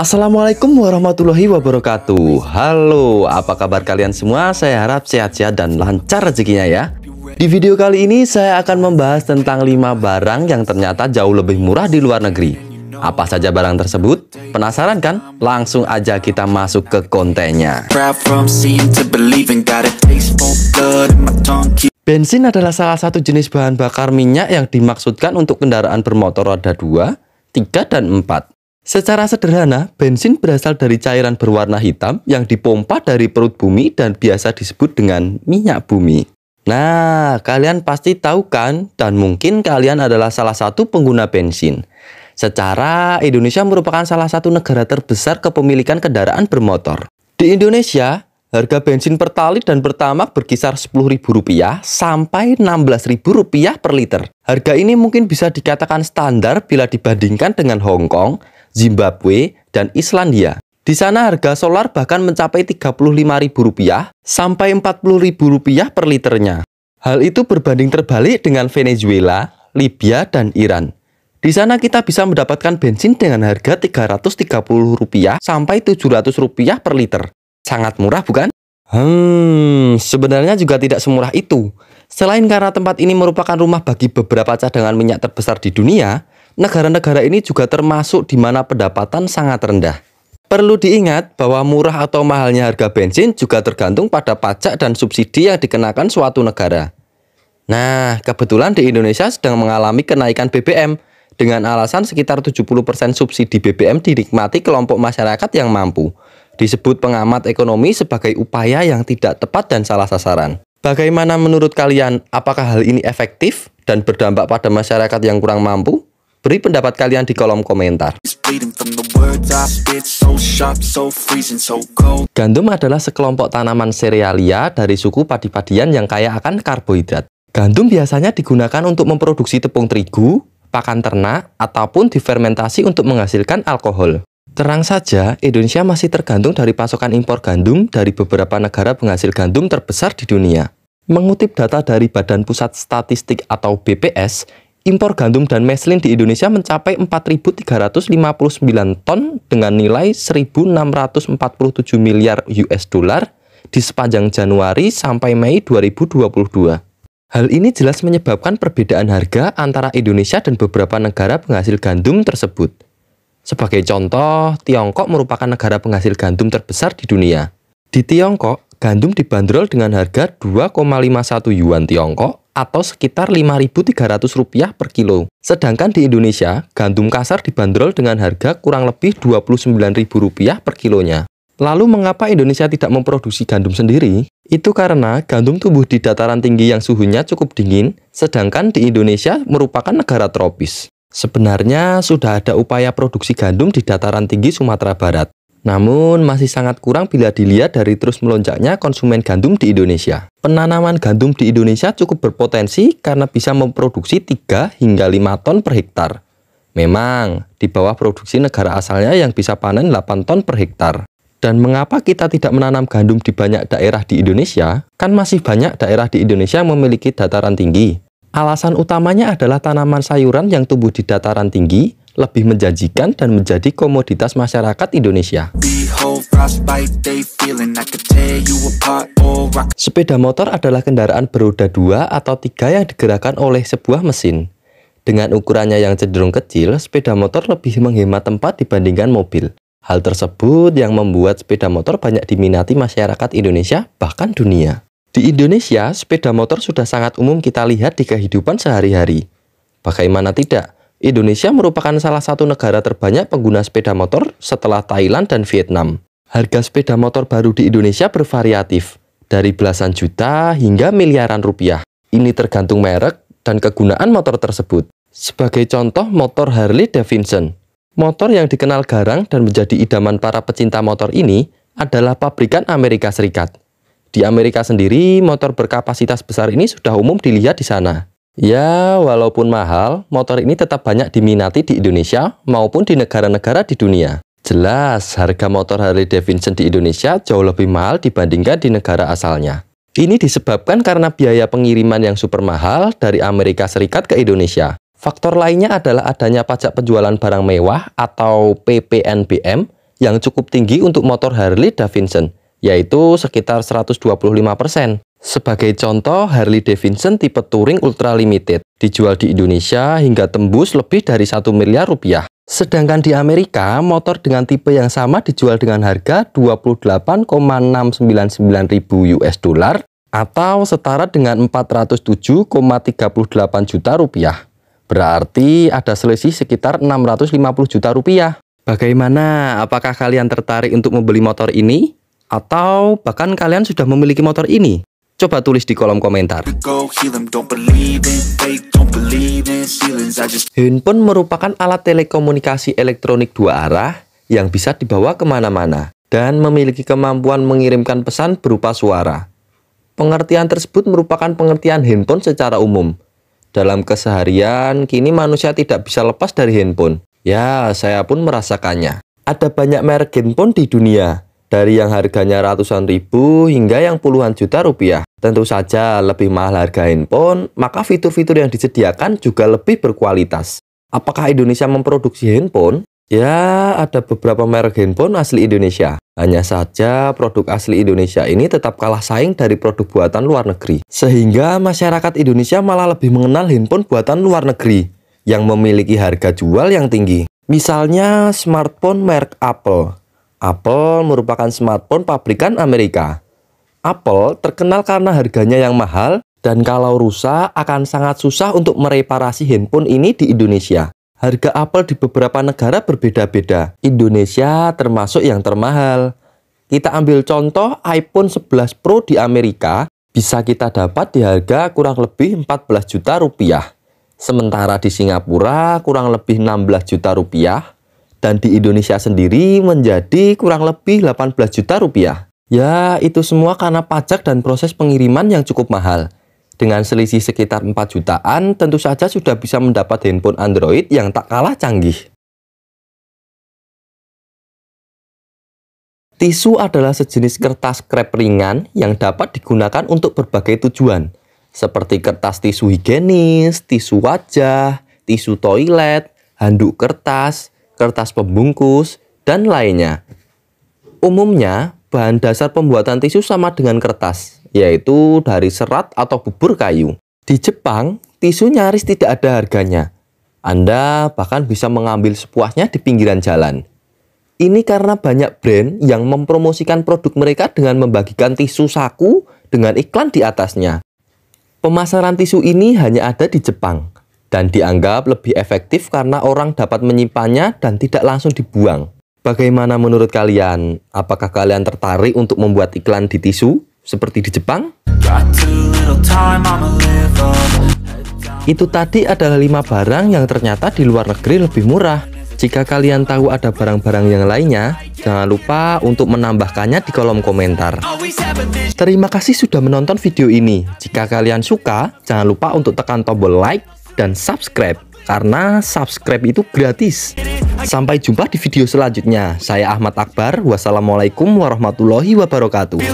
Assalamualaikum warahmatullahi wabarakatuh. Halo, apa kabar kalian semua? Saya harap sehat-sehat dan lancar rezekinya ya. Di video kali ini saya akan membahas tentang 5 barang yang ternyata jauh lebih murah di luar negeri. Apa saja barang tersebut? Penasaran kan? Langsung aja kita masuk ke kontennya. Bensin adalah salah satu jenis bahan bakar minyak yang dimaksudkan untuk kendaraan bermotor roda 2, 3, dan 4. Secara sederhana, bensin berasal dari cairan berwarna hitam yang dipompa dari perut bumi dan biasa disebut dengan minyak bumi. Nah, kalian pasti tahu kan? Dan mungkin kalian adalah salah satu pengguna bensin. Secara, Indonesia merupakan salah satu negara terbesar kepemilikan kendaraan bermotor. Di Indonesia, harga bensin Pertalite dan Pertamax berkisar Rp10.000 sampai Rp16.000 per liter. Harga ini mungkin bisa dikatakan standar bila dibandingkan dengan Hong Kong, Zimbabwe, dan Islandia. Di sana harga solar bahkan mencapai Rp35.000 sampai Rp40.000 per liternya. Hal itu berbanding terbalik dengan Venezuela, Libya, dan Iran. Di sana kita bisa mendapatkan bensin dengan harga Rp330 sampai Rp700 per liter. Sangat murah bukan? Sebenarnya juga tidak semurah itu. Selain karena tempat ini merupakan rumah bagi beberapa cadangan minyak terbesar di dunia, negara-negara ini juga termasuk di mana pendapatan sangat rendah. Perlu diingat bahwa murah atau mahalnya harga bensin juga tergantung pada pajak dan subsidi yang dikenakan suatu negara. Nah, kebetulan di Indonesia sedang mengalami kenaikan BBM dengan alasan sekitar 70% subsidi BBM dinikmati kelompok masyarakat yang mampu. Disebut pengamat ekonomi sebagai upaya yang tidak tepat dan salah sasaran. Bagaimana menurut kalian? Apakah hal ini efektif dan berdampak pada masyarakat yang kurang mampu? Beri pendapat kalian di kolom komentar. Gandum adalah sekelompok tanaman serealia dari suku padi-padian yang kaya akan karbohidrat. Gandum biasanya digunakan untuk memproduksi tepung terigu, pakan ternak, ataupun difermentasi untuk menghasilkan alkohol. Terang saja, Indonesia masih tergantung dari pasokan impor gandum dari beberapa negara penghasil gandum terbesar di dunia. Mengutip data dari Badan Pusat Statistik atau BPS, impor gandum dan meslin di Indonesia mencapai 4.359 ton dengan nilai 1.647 miliar US dollar di sepanjang Januari sampai Mei 2022. Hal ini jelas menyebabkan perbedaan harga antara Indonesia dan beberapa negara penghasil gandum tersebut. Sebagai contoh, Tiongkok merupakan negara penghasil gandum terbesar di dunia. Di Tiongkok, gandum dibanderol dengan harga 2,51 yuan Tiongkok atau sekitar Rp5.300 per kilo. Sedangkan di Indonesia, gandum kasar dibanderol dengan harga kurang lebih Rp29.000 per kilonya. Lalu mengapa Indonesia tidak memproduksi gandum sendiri? Itu karena gandum tumbuh di dataran tinggi yang suhunya cukup dingin, sedangkan di Indonesia merupakan negara tropis. Sebenarnya sudah ada upaya produksi gandum di dataran tinggi Sumatera Barat. Namun masih sangat kurang bila dilihat dari terus melonjaknya konsumen gandum di Indonesia. Penanaman gandum di Indonesia cukup berpotensi karena bisa memproduksi 3 hingga 5 ton per hektar. Memang di bawah produksi negara asalnya yang bisa panen 8 ton per hektar. Dan mengapa kita tidak menanam gandum di banyak daerah di Indonesia? Kan masih banyak daerah di Indonesia yang memiliki dataran tinggi. Alasan utamanya adalah tanaman sayuran yang tumbuh di dataran tinggi lebih menjanjikan dan menjadi komoditas masyarakat Indonesia. Sepeda motor adalah kendaraan beroda 2 atau 3 yang digerakkan oleh sebuah mesin. Dengan ukurannya yang cenderung kecil, sepeda motor lebih menghemat tempat dibandingkan mobil. Hal tersebut yang membuat sepeda motor banyak diminati masyarakat Indonesia, bahkan dunia. Di Indonesia, sepeda motor sudah sangat umum kita lihat di kehidupan sehari-hari. Bagaimana tidak? Indonesia merupakan salah satu negara terbanyak pengguna sepeda motor setelah Thailand dan Vietnam. Harga sepeda motor baru di Indonesia bervariatif, dari belasan juta hingga miliaran rupiah. Ini tergantung merek dan kegunaan motor tersebut. Sebagai contoh, motor Harley Davidson. Motor yang dikenal garang dan menjadi idaman para pecinta motor ini adalah pabrikan Amerika Serikat. Di Amerika sendiri, motor berkapasitas besar ini sudah umum dilihat di sana. Ya, walaupun mahal, motor ini tetap banyak diminati di Indonesia maupun di negara-negara di dunia. Jelas, harga motor Harley Davidson di Indonesia jauh lebih mahal dibandingkan di negara asalnya. Ini disebabkan karena biaya pengiriman yang super mahal dari Amerika Serikat ke Indonesia. Faktor lainnya adalah adanya pajak penjualan barang mewah atau PPNBM yang cukup tinggi untuk motor Harley Davidson, yaitu sekitar 125%. Sebagai contoh, Harley Davidson tipe Touring Ultra Limited dijual di Indonesia hingga tembus lebih dari 1 miliar rupiah. Sedangkan di Amerika, motor dengan tipe yang sama dijual dengan harga 28,699 ribu US dollar atau setara dengan 407,38 juta rupiah. Berarti ada selisih sekitar 650 juta rupiah. Bagaimana? Apakah kalian tertarik untuk membeli motor ini? Atau bahkan kalian sudah memiliki motor ini? Coba tulis di kolom komentar. Handphone merupakan alat telekomunikasi elektronik dua arah yang bisa dibawa kemana-mana dan memiliki kemampuan mengirimkan pesan berupa suara. Pengertian tersebut merupakan pengertian handphone secara umum. Dalam keseharian, kini manusia tidak bisa lepas dari handphone. Ya, saya pun merasakannya. Ada banyak merek handphone di dunia, dari yang harganya ratusan ribu hingga yang puluhan juta rupiah. Tentu saja lebih mahal harga handphone, maka fitur-fitur yang disediakan juga lebih berkualitas. Apakah Indonesia memproduksi handphone? Ya, ada beberapa merek handphone asli Indonesia. Hanya saja produk asli Indonesia ini tetap kalah saing dari produk buatan luar negeri. Sehingga masyarakat Indonesia malah lebih mengenal handphone buatan luar negeri yang memiliki harga jual yang tinggi. Misalnya smartphone merek Apple. Apple merupakan smartphone pabrikan Amerika. Apple terkenal karena harganya yang mahal dan kalau rusak akan sangat susah untuk mereparasi handphone ini di Indonesia. Harga Apple di beberapa negara berbeda-beda. Indonesia termasuk yang termahal. Kita ambil contoh iPhone 11 Pro di Amerika, bisa kita dapat di harga kurang lebih 14 juta rupiah. Sementara di Singapura kurang lebih 16 juta rupiah. Dan di Indonesia sendiri menjadi kurang lebih 18 juta rupiah. Ya, itu semua karena pajak dan proses pengiriman yang cukup mahal. Dengan selisih sekitar 4 jutaan, tentu saja sudah bisa mendapat handphone Android yang tak kalah canggih. Tisu adalah sejenis kertas krep ringan yang dapat digunakan untuk berbagai tujuan, seperti kertas tisu higienis, tisu wajah, tisu toilet, handuk kertas, kertas pembungkus, dan lainnya. Umumnya, bahan dasar pembuatan tisu sama dengan kertas, yaitu dari serat atau bubur kayu. Di Jepang, tisu nyaris tidak ada harganya. Anda bahkan bisa mengambil sepuasnya di pinggiran jalan. Ini karena banyak brand yang mempromosikan produk mereka dengan membagikan tisu saku dengan iklan di atasnya. Pemasaran tisu ini hanya ada di Jepang dan dianggap lebih efektif karena orang dapat menyimpannya dan tidak langsung dibuang. Bagaimana menurut kalian? Apakah kalian tertarik untuk membuat iklan di tisu seperti di Jepang? Itu tadi adalah 5 barang yang ternyata di luar negeri lebih murah. Jika kalian tahu ada barang-barang yang lainnya, jangan lupa untuk menambahkannya di kolom komentar. Terima kasih sudah menonton video ini. Jika kalian suka, jangan lupa untuk tekan tombol like dan subscribe, karena subscribe itu gratis. Sampai jumpa di video selanjutnya. Saya Ahmad Akbar. Wassalamualaikum warahmatullahi wabarakatuh.